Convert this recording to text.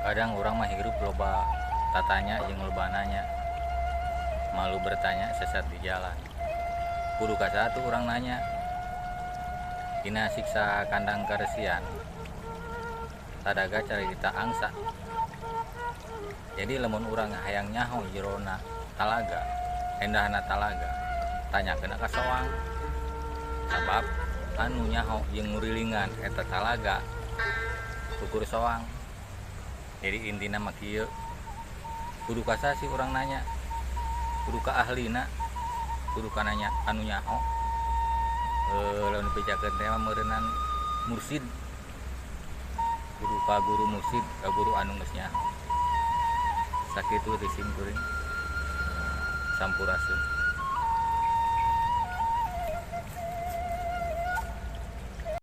Kadang orang mah hirup loba tatanya jeung loba nanya, malu bertanya sesat di jalan. Kudu ka satu orang nanya, dina siksa kandang karesian tadaga carita angsa. Jadi lamun urang hayang nyaho jerona talaga, endahna talaga, tanyakeun ka soang. Sabab anu nyaho jeung ngurilingan eta talaga ukur soang. Jadi intina mah kieu, kudu ka sasi urang nanya, kudu ka ahlina, kudu ka nanya anu nyaho. Lamun dipijakeun teh mah meureunan mursid, kudu ka guru mursid, ka guru anu geus nyaho. Sakitu disimkuring sampurasun.